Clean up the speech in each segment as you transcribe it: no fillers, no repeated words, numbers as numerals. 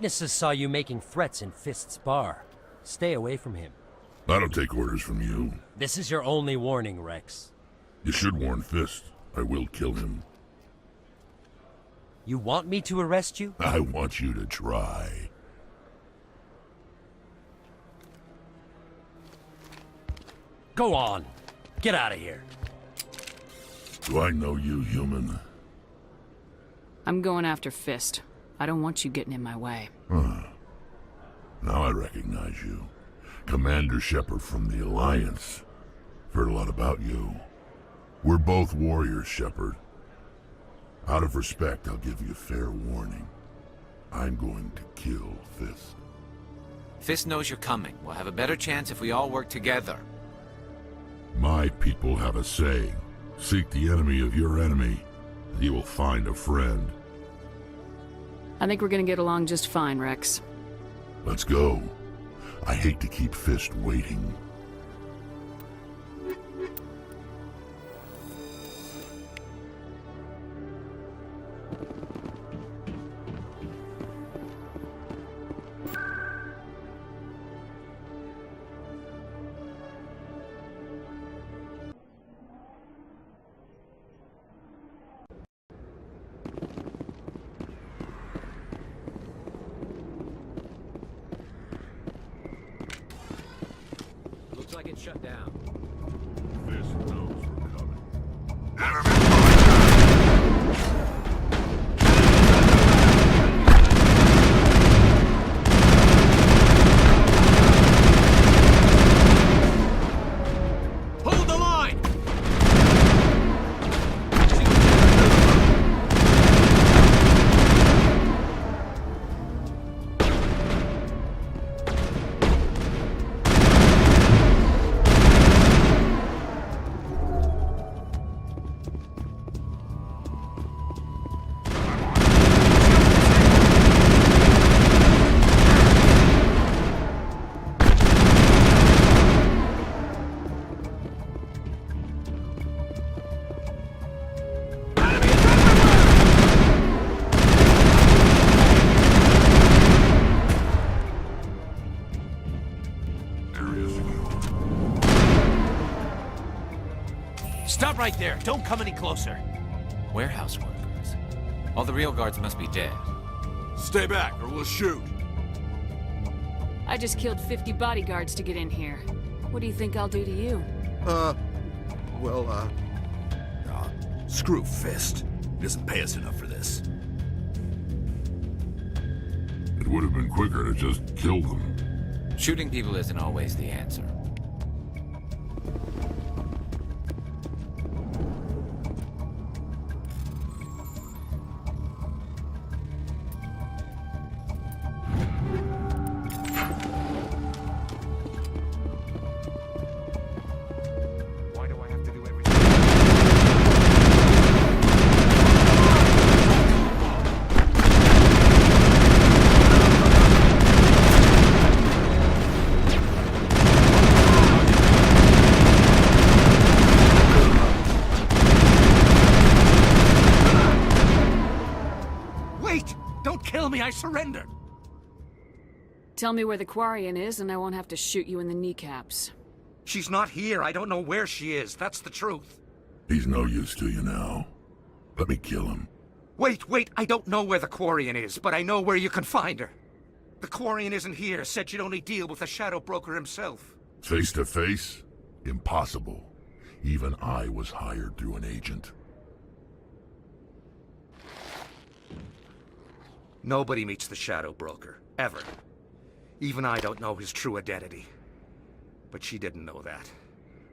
Witnesses saw you making threats in Fist's bar. Stay away from him. I don't take orders from you. This is your only warning, Rex. You should warn Fist. I will kill him. You want me to arrest you? I want you to try. Go on. Get out of here. Do I know you, human? I'm going after Fist. I don't want you getting in my way. Now I recognize you. Commander Shepard from the Alliance. Heard a lot about you. We're both warriors, Shepard. Out of respect, I'll give you a fair warning. I'm going to kill Fist. Fist knows you're coming. We'll have a better chance if we all work together. My people have a saying. Seek the enemy of your enemy, and you will find a friend. I think we're gonna get along just fine, Rex. Let's go. I hate to keep Fist waiting. Looks like it's shut down. Fist knows we're coming. Hold the line! Stop right there. Don't come any closer. Warehouse workers. All the real guards must be dead. Stay back or we'll shoot. I just killed 50 bodyguards to get in here. What do you think I'll do to you? Screw Fist. He doesn't pay us enough for this. It would have been quicker to just kill them. Shooting people isn't always the answer. I surrendered. Tell me where the Quarian is and I won't have to shoot you in the kneecaps. She's not here. I don't know where she is. That's the truth. He's no use to you now. Let me kill him. Wait. I don't know where the Quarian is, but I know where you can find her. The Quarian isn't here. Said you'd only deal with the Shadow Broker himself. Face to face? Impossible. Even I was hired through an agent. Nobody meets the Shadow Broker, ever. Even I don't know his true identity. But she didn't know that.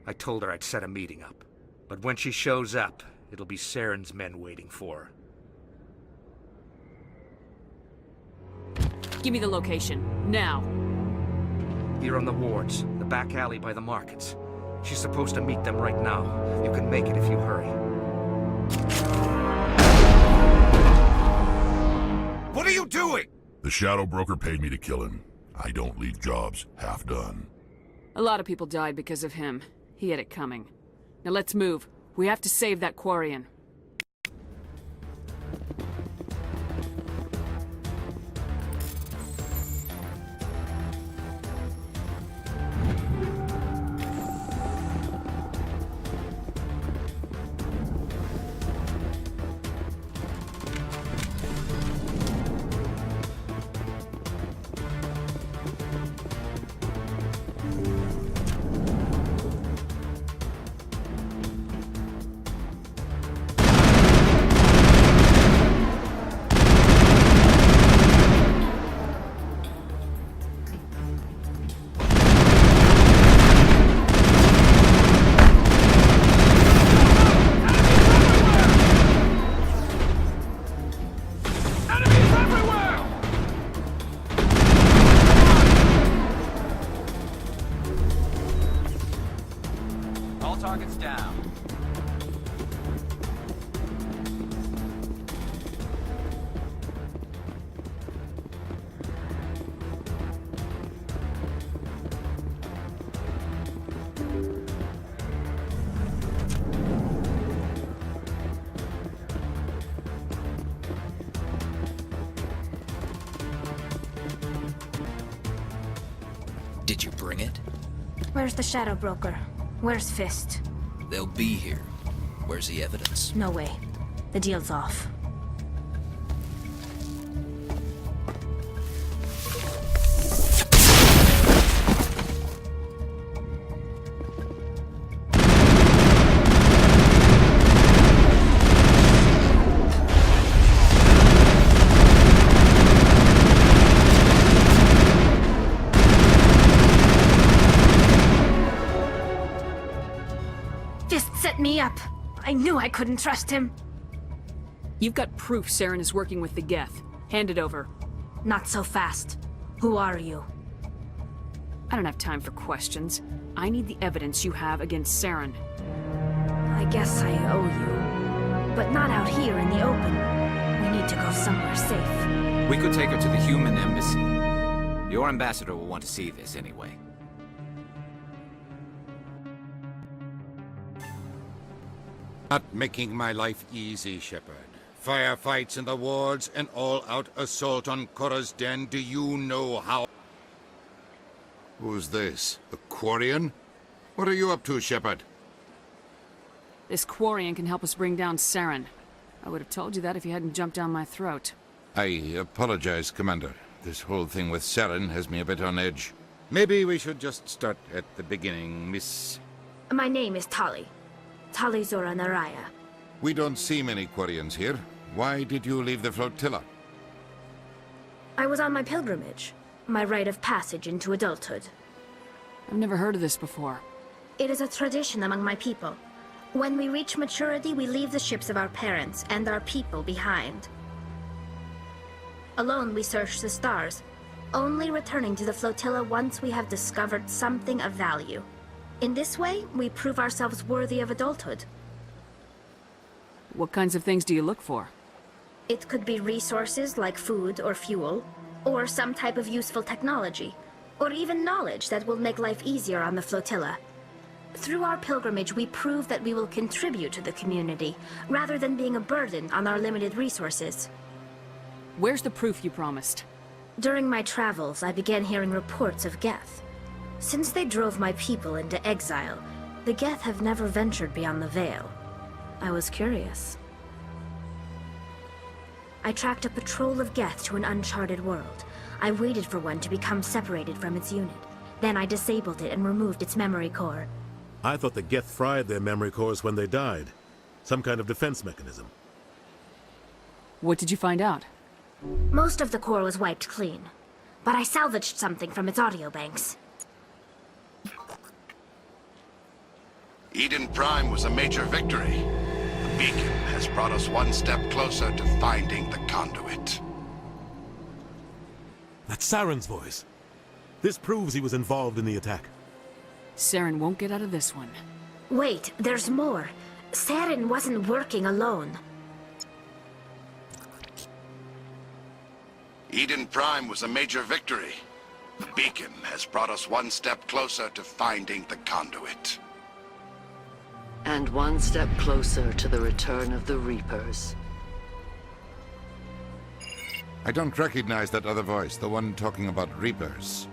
I told her I'd set a meeting up. But when she shows up, it'll be Saren's men waiting for her. Give me the location, now. Here on the wards, the back alley by the markets. She's supposed to meet them right now. You can make it if you hurry. What are you doing? The Shadow Broker paid me to kill him. I don't leave jobs half done. A lot of people died because of him. He had it coming. Now let's move. We have to save that Quarian. down. Did you bring it? Where's the Shadow Broker? Where's Fist? They'll be here. Where's the evidence? No way. The deal's off. Set me up. I knew I couldn't trust him. You've got proof Saren is working with the Geth. Hand it over. Not so fast. Who are you? I don't have time for questions. I need the evidence you have against Saren. I guess I owe you. But not out here in the open. We need to go somewhere safe. We could take her to the human embassy. Your ambassador will want to see this anyway. Not making my life easy, Shepard. Firefights in the wards, an all-out assault on Korra's den. Do you know how? Who's this? The Quarian? What are you up to, Shepard? This Quarian can help us bring down Saren. I would have told you that if you hadn't jumped down my throat. I apologize, Commander. This whole thing with Saren has me a bit on edge. Maybe we should just start at the beginning, Miss... My name is Tali. Tali Zora Naraya. We don't see many Quarians here. Why did you leave the flotilla? I was on my pilgrimage. My rite of passage into adulthood. I've never heard of this before. It is a tradition among my people. When we reach maturity, we leave the ships of our parents and our people behind. Alone, we search the stars, only returning to the flotilla once we have discovered something of value. In this way, we prove ourselves worthy of adulthood. What kinds of things do you look for? It could be resources like food or fuel, or some type of useful technology, or even knowledge that will make life easier on the flotilla. Through our pilgrimage, we prove that we will contribute to the community, rather than being a burden on our limited resources. Where's the proof you promised? During my travels, I began hearing reports of Geth. Since they drove my people into exile, the Geth have never ventured beyond the Veil. I was curious. I tracked a patrol of Geth to an uncharted world. I waited for one to become separated from its unit. Then I disabled it and removed its memory core. I thought the Geth fried their memory cores when they died. Some kind of defense mechanism. What did you find out? Most of the core was wiped clean, but I salvaged something from its audio banks. Eden Prime was a major victory. The beacon has brought us one step closer to finding the conduit. That's Saren's voice. This proves he was involved in the attack. Saren won't get out of this one. Wait, there's more. Saren wasn't working alone. Eden Prime was a major victory. The beacon has brought us one step closer to finding the conduit. And one step closer to the return of the Reapers. I don't recognize that other voice, the one talking about Reapers.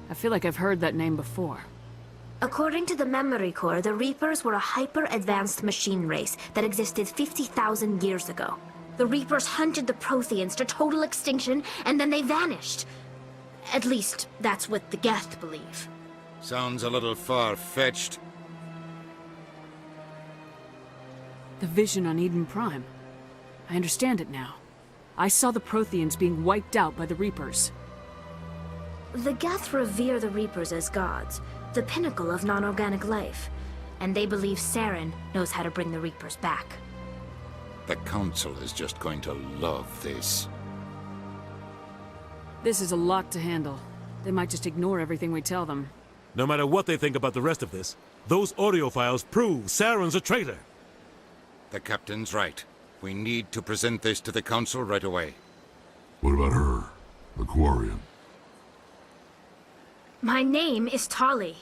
I feel like I've heard that name before. According to the memory core, the Reapers were a hyper-advanced machine race that existed 50,000 years ago. The Reapers hunted the Protheans to total extinction, and then they vanished. At least, that's what the Geth believe. Sounds a little far-fetched. The vision on Eden Prime. I understand it now. I saw the Protheans being wiped out by the Reapers. The Geth revere the Reapers as gods, the pinnacle of non-organic life, and they believe Saren knows how to bring the Reapers back. The Council is just going to love this. This is a lot to handle. They might just ignore everything we tell them. No matter what they think about the rest of this, Those audio files prove Saren's a traitor. The captain's right. We need to present this to the Council right away. What about her, the Quarian? My name is Tali.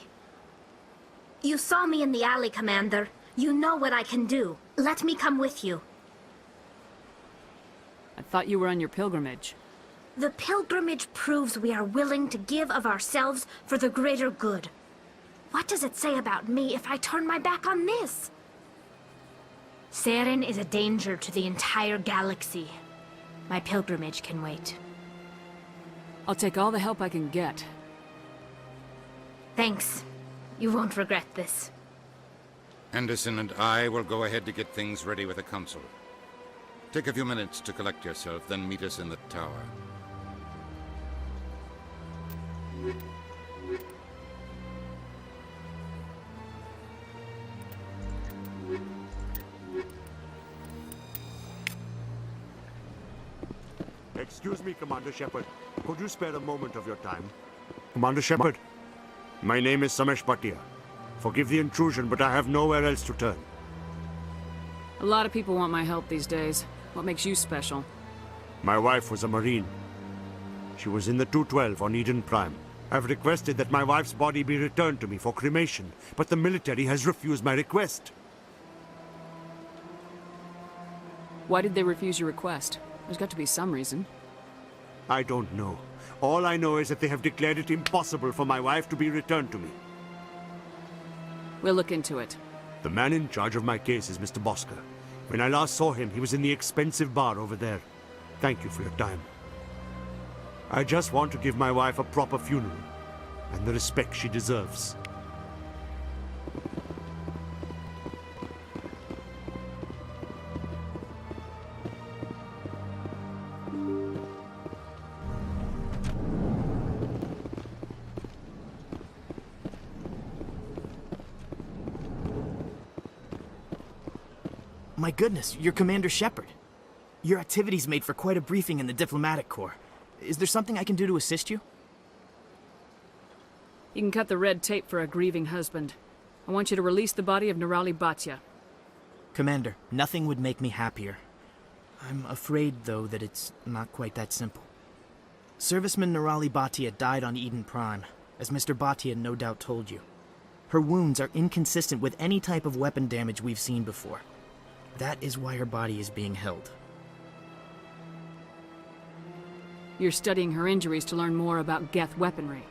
You saw me in the alley, Commander. You know what I can do. Let me come with you. I thought you were on your pilgrimage. The pilgrimage proves we are willing to give of ourselves for the greater good. What does it say about me if I turn my back on this? Saren is a danger to the entire galaxy. My pilgrimage can wait. I'll take all the help I can get. Thanks. You won't regret this. Anderson and I will go ahead to get things ready with the Council. Take a few minutes to collect yourself, then meet us in the tower. Excuse me, Commander Shepard. Could you spare a moment of your time? Commander Shepard, my name is Samesh Bhatia. Forgive the intrusion, but I have nowhere else to turn. A lot of people want my help these days. What makes you special? My wife was a Marine. She was in the 212 on Eden Prime. I've requested that my wife's body be returned to me for cremation, but the military has refused my request. Why did they refuse your request? There's got to be some reason. I don't know. All I know is that they have declared it impossible for my wife to be returned to me. We'll look into it. The man in charge of my case is Mr. Bosker. When I last saw him, he was in the expensive bar over there. Thank you for your time. I just want to give my wife a proper funeral, and the respect she deserves. My goodness, you're Commander Shepard. Your activities made for quite a briefing in the Diplomatic Corps. Is there something I can do to assist you? You can cut the red tape for a grieving husband. I want you to release the body of Nirali Bhatia. Commander, nothing would make me happier. I'm afraid, though, that it's not quite that simple. Serviceman Nirali Bhatia died on Eden Prime, as Mr. Bhatia no doubt told you. Her wounds are inconsistent with any type of weapon damage we've seen before. That is why her body is being held. You're studying her injuries to learn more about Geth weaponry.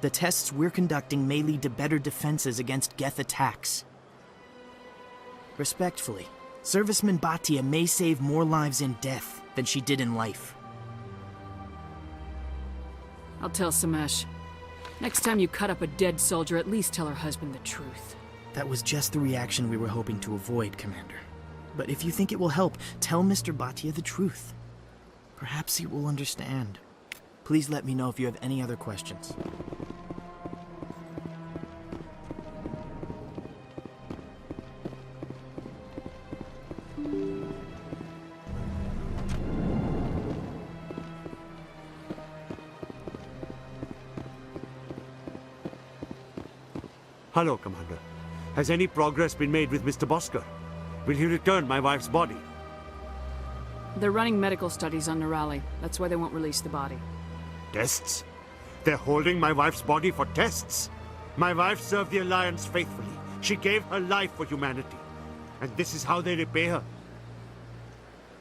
The tests we're conducting may lead to better defenses against Geth attacks. Respectfully, Serviceman Bhatia may save more lives in death than she did in life. I'll tell Samesh. Next time you cut up a dead soldier, at least tell her husband the truth. That was just the reaction we were hoping to avoid, Commander. But if you think it will help, tell Mr. Bhatia the truth. Perhaps he will understand. Please let me know if you have any other questions. Hello, Commander. Has any progress been made with Mr. Bosker? Will he return my wife's body? They're running medical studies on Nirali. That's why they won't release the body. Tests? They're holding my wife's body for tests? My wife served the Alliance faithfully. She gave her life for humanity. And this is how they repay her.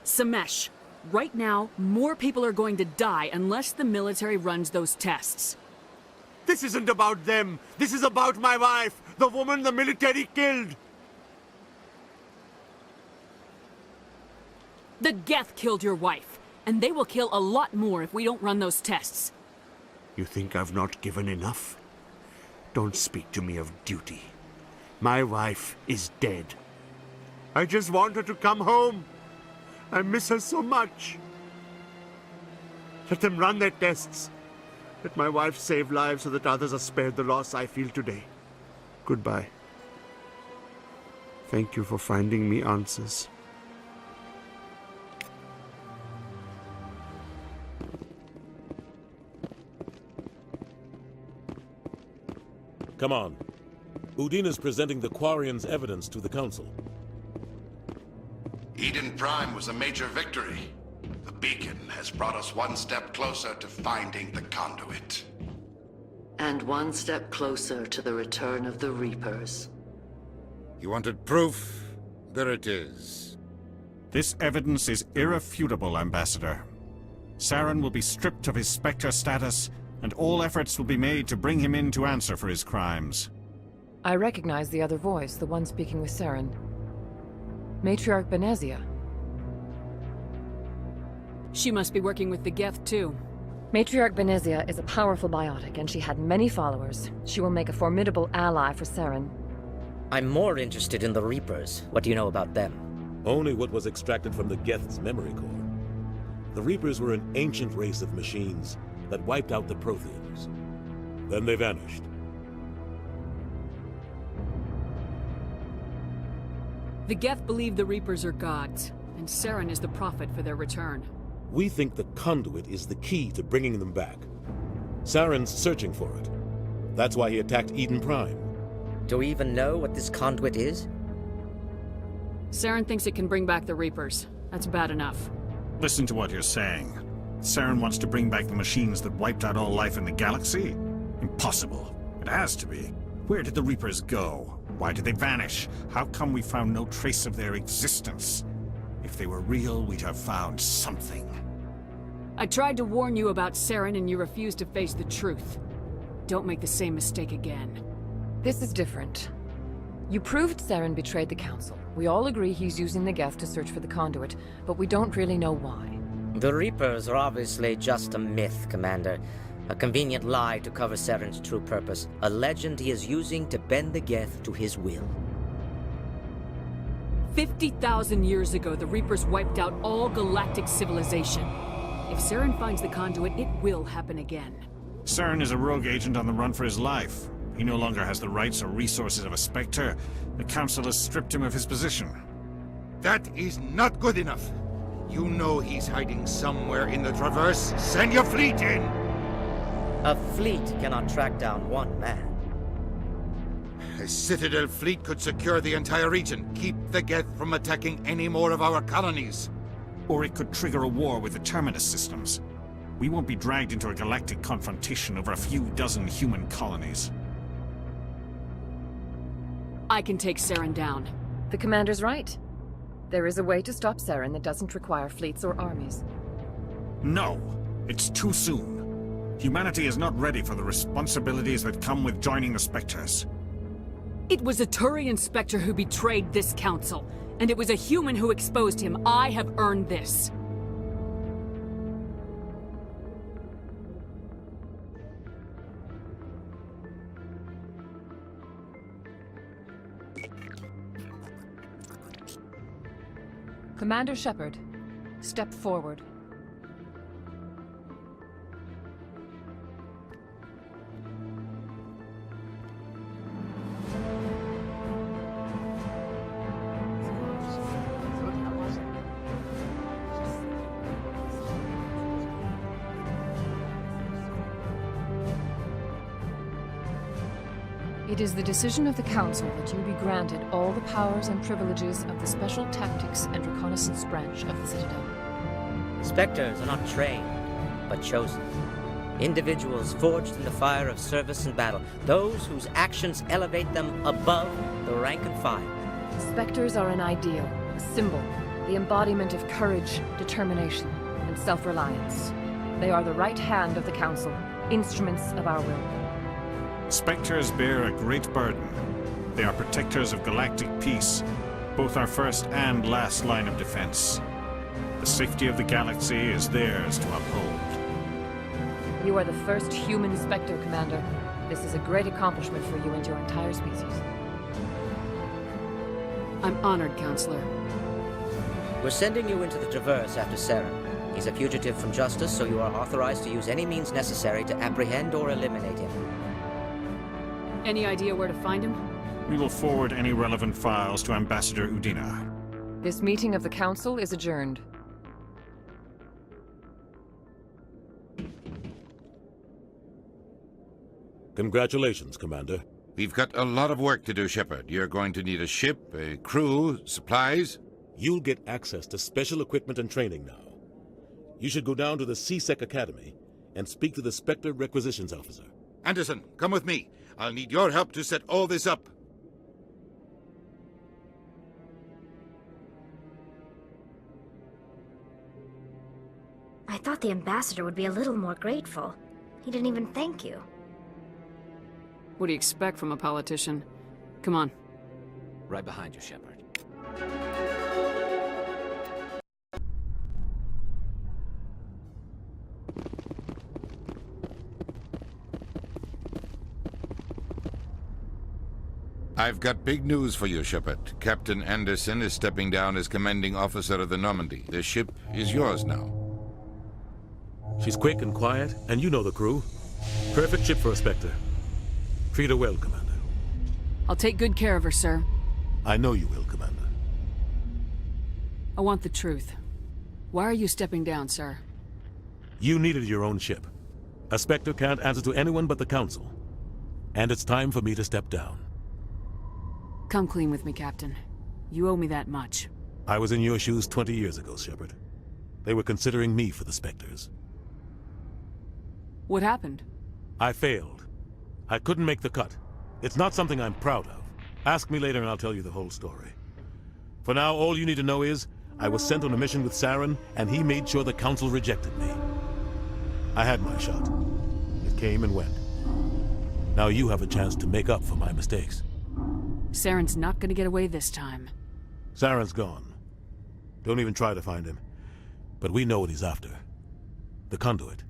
Samesh, right now, more people are going to die unless the military runs those tests. This isn't about them. This is about my wife, the woman the military killed. The Geth killed your wife, and they will kill a lot more if we don't run those tests. You think I've not given enough? Don't speak to me of duty. My wife is dead. I just want her to come home. I miss her so much. Let them run their tests. Let my wife save lives so that others are spared the loss I feel today. Goodbye. Thank you for finding me answers. Come on. Udina's presenting the Quarians' evidence to the Council. Eden Prime was a major victory. The beacon has brought us one step closer to finding the conduit. And one step closer to the return of the Reapers. You wanted proof? There it is. This evidence is irrefutable, Ambassador. Saren will be stripped of his Spectre status, and all efforts will be made to bring him in to answer for his crimes. I recognize the other voice, the one speaking with Saren. Matriarch Benezia. She must be working with the Geth, too. Matriarch Benezia is a powerful biotic, and she had many followers. She will make a formidable ally for Saren. I'm more interested in the Reapers. What do you know about them? Only what was extracted from the Geth's memory core. The Reapers were an ancient race of machines that wiped out the Protheans. Then they vanished. The Geth believe the Reapers are gods, and Saren is the prophet for their return. We think the conduit is the key to bringing them back. Saren's searching for it. That's why he attacked Eden Prime. Do we even know what this conduit is? Saren thinks it can bring back the Reapers. That's bad enough. Listen to what you're saying. Saren wants to bring back the machines that wiped out all life in the galaxy? Impossible. It has to be. Where did the Reapers go? Why did they vanish? How come we found no trace of their existence? If they were real, we'd have found something. I tried to warn you about Saren and you refused to face the truth. Don't make the same mistake again. This is different. You proved Saren betrayed the Council. We all agree he's using the Geth to search for the conduit, but we don't really know why. The Reapers are obviously just a myth, Commander. A convenient lie to cover Saren's true purpose. A legend he is using to bend the Geth to his will. 50,000 years ago, the Reapers wiped out all galactic civilization. If Saren finds the conduit, it will happen again. Saren is a rogue agent on the run for his life. He no longer has the rights or resources of a Spectre. The Council has stripped him of his position. That is not good enough. You know he's hiding somewhere in the Traverse. Send your fleet in! A fleet cannot track down one man. A Citadel fleet could secure the entire region, keep the Geth from attacking any more of our colonies. Or it could trigger a war with the Terminus systems. We won't be dragged into a galactic confrontation over a few dozen human colonies. I can take Saren down. The Commander's right. There is a way to stop Saren that doesn't require fleets or armies. No! It's too soon. Humanity is not ready for the responsibilities that come with joining the Spectres. It was a Turian Spectre who betrayed this council, and it was a human who exposed him. I have earned this. Commander Shepard, step forward. It is the decision of the Council that you be granted all the powers and privileges of the Special Tactics and Reconnaissance Branch of the Citadel. Spectres are not trained, but chosen. Individuals forged in the fire of service and battle. Those whose actions elevate them above the rank and file. Spectres are an ideal, a symbol, the embodiment of courage, determination, and self-reliance. They are the right hand of the Council, instruments of our will. Spectres bear a great burden. They are protectors of galactic peace, both our first and last line of defense. The safety of the galaxy is theirs to uphold. You are the first human Spectre, Commander. This is a great accomplishment for you and your entire species. I'm honored, Counselor. We're sending you into the Traverse after Saren. He's a fugitive from justice, so you are authorized to use any means necessary to apprehend or eliminate him. Any idea where to find him? We will forward any relevant files to Ambassador Udina. This meeting of the Council is adjourned. Congratulations, Commander. We've got a lot of work to do, Shepard. You're going to need a ship, a crew, supplies. You'll get access to special equipment and training now. You should go down to the C-Sec Academy and speak to the Spectre requisitions officer. Anderson, come with me. I'll need your help to set all this up. I thought the ambassador would be a little more grateful. He didn't even thank you. What do you expect from a politician? Come on. Right behind you, Shepard. I've got big news for you, Shepard. Captain Anderson is stepping down as commanding officer of the Normandy. The ship is yours now. She's quick and quiet, and you know the crew. Perfect ship for a Spectre. Treat her well, Commander. I'll take good care of her, sir. I know you will, Commander. I want the truth. Why are you stepping down, sir? You needed your own ship. A Spectre can't answer to anyone but the Council. And it's time for me to step down. Come clean with me, Captain. You owe me that much. I was in your shoes 20 years ago, Shepard. They were considering me for the Spectres. What happened? I failed. I couldn't make the cut. It's not something I'm proud of. Ask me later and I'll tell you the whole story. For now, all you need to know is, I was sent on a mission with Saren, and he made sure the Council rejected me. I had my shot. It came and went. Now you have a chance to make up for my mistakes. Saren's not gonna get away this time. Saren's gone. Don't even try to find him. But we know what he's after. The conduit.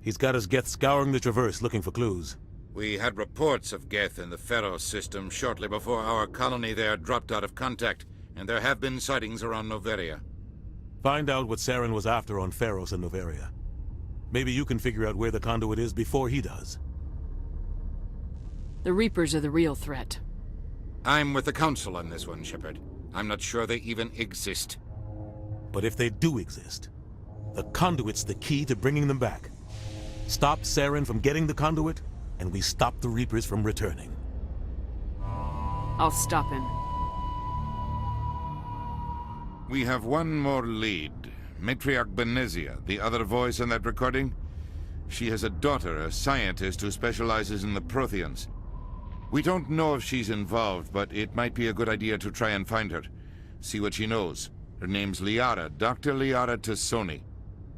He's got his Geth scouring the Traverse looking for clues. We had reports of Geth in the Pharos system shortly before our colony there dropped out of contact, and there have been sightings around Noveria. Find out what Saren was after on Pharos and Noveria. Maybe you can figure out where the conduit is before he does. The Reapers are the real threat. I'm with the Council on this one, Shepard. I'm not sure they even exist. But if they do exist, the conduit's the key to bringing them back. Stop Saren from getting the conduit, and we stop the Reapers from returning. I'll stop him. We have one more lead. Matriarch Benezia, the other voice in that recording. She has a daughter, a scientist who specializes in the Protheans. We don't know if she's involved, but it might be a good idea to try and find her. See what she knows. Her name's Liara, Dr. Liara Tassoni.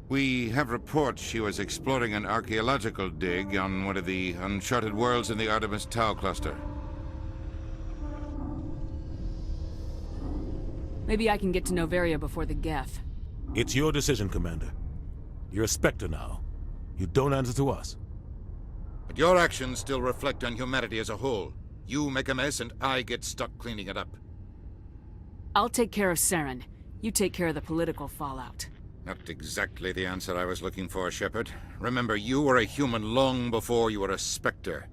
We have reports she was exploring an archaeological dig on one of the uncharted worlds in the Artemis Tau cluster. Maybe I can get to Noveria before the Geth. It's your decision, Commander. You're a Spectre now. You don't answer to us. But your actions still reflect on humanity as a whole. You make a mess and I get stuck cleaning it up. I'll take care of Saren. You take care of the political fallout. Not exactly the answer I was looking for, Shepard. Remember, you were a human long before you were a Spectre.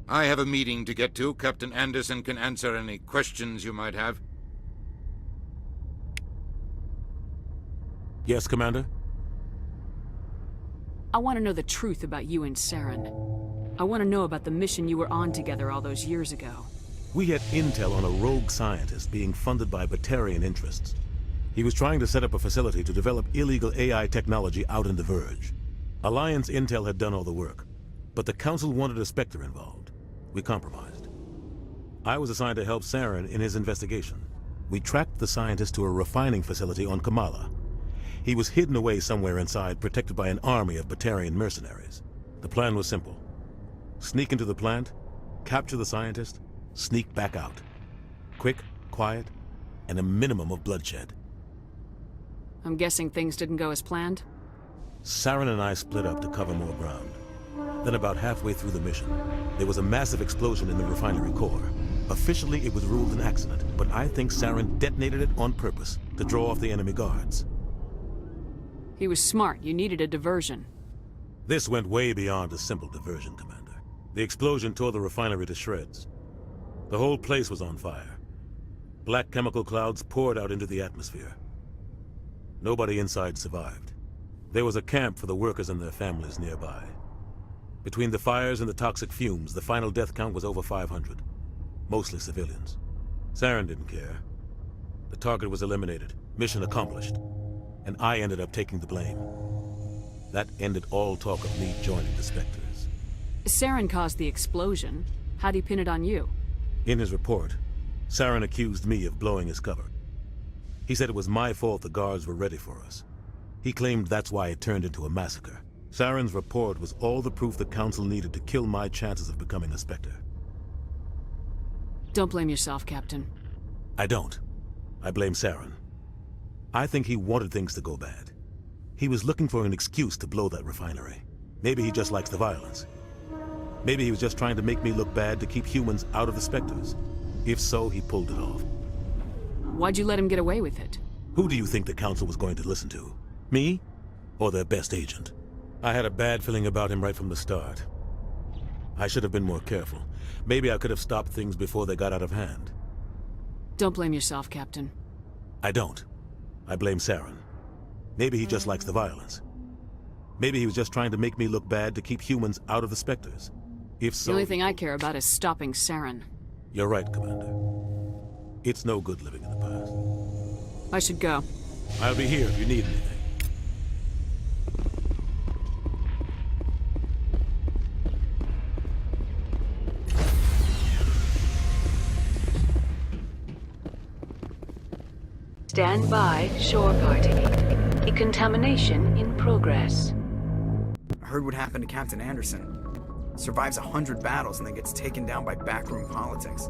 I have a meeting to get to. Captain Anderson can answer any questions you might have. Yes, Commander? I want to know the truth about you and Saren. I want to know about the mission you were on together all those years ago. We had intel on a rogue scientist being funded by Batarian interests. He was trying to set up a facility to develop illegal AI technology out in the Verge. Alliance intel had done all the work, but the Council wanted a Spectre involved. We compromised. I was assigned to help Saren in his investigation. We tracked the scientist to a refining facility on Kamala. He was hidden away somewhere inside, protected by an army of Batarian mercenaries. The plan was simple. Sneak into the plant, capture the scientist, sneak back out. Quick, quiet, and a minimum of bloodshed. I'm guessing things didn't go as planned? Saren and I split up to cover more ground. Then about halfway through the mission, there was a massive explosion in the refinery core. Officially, it was ruled an accident, but I think Saren detonated it on purpose to draw off the enemy guards. He was smart. You needed a diversion. This went way beyond a simple diversion, Commander. The explosion tore the refinery to shreds. The whole place was on fire. Black chemical clouds poured out into the atmosphere. Nobody inside survived. There was a camp for the workers and their families nearby. Between the fires and the toxic fumes, the final death count was over 500. Mostly civilians. Saren didn't care. The target was eliminated, mission accomplished. And I ended up taking the blame. That ended all talk of me joining the Spectres. Saren caused the explosion. How'd he pin it on you? In his report, Saren accused me of blowing his cover. He said it was my fault the guards were ready for us. He claimed that's why it turned into a massacre. Saren's report was all the proof the Council needed to kill my chances of becoming a Spectre. Don't blame yourself, Captain. I don't. I blame Saren. I think he wanted things to go bad. He was looking for an excuse to blow that refinery. Maybe he just likes the violence. Maybe he was just trying to make me look bad to keep humans out of the Spectres. If so, he pulled it off. Why'd you let him get away with it? Who do you think the Council was going to listen to? Me? Or their best agent? I had a bad feeling about him right from the start. I should have been more careful. Maybe I could have stopped things before they got out of hand. Don't blame yourself, Captain. I don't. I blame Saren. Maybe he just likes the violence. Maybe he was just trying to make me look bad to keep humans out of the Spectres. If so... The only thing I care about is stopping Saren. You're right, Commander. It's no good living in the past. I should go. I'll be here if you need anything. Stand by, shore party. Decontamination in progress. I heard what happened to Captain Anderson. Survives 100 battles and then gets taken down by backroom politics.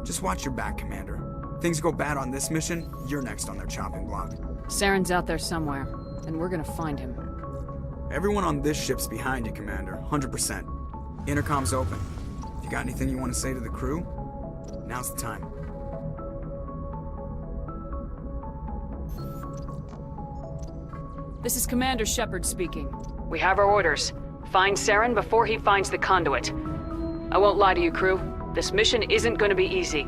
Just watch your back, Commander. Things go bad on this mission, you're next on their chopping block. Saren's out there somewhere, and we're gonna find him. Everyone on this ship's behind you, Commander. 100%. Intercom's open. If you got anything you want to say to the crew, now's the time. This is Commander Shepard speaking. We have our orders. Find Saren before he finds the conduit. I won't lie to you, crew. This mission isn't going to be easy.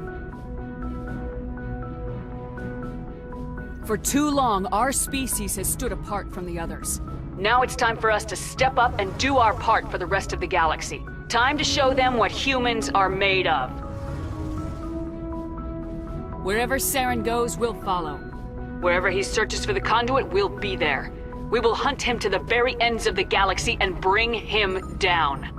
For too long, our species has stood apart from the others. Now it's time for us to step up and do our part for the rest of the galaxy. Time to show them what humans are made of. Wherever Saren goes, we'll follow. Wherever he searches for the conduit, we'll be there. We will hunt him to the very ends of the galaxy and bring him down.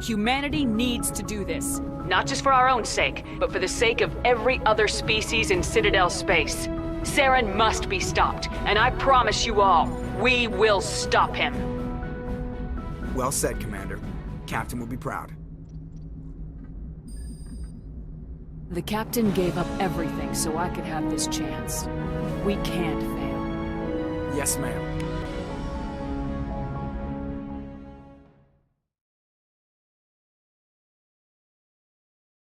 Humanity needs to do this. Not just for our own sake, but for the sake of every other species in Citadel space. Saren must be stopped, and I promise you all, we will stop him. Well said, Commander. Captain will be proud. The Captain gave up everything so I could have this chance. We can't fail. Yes, ma'am.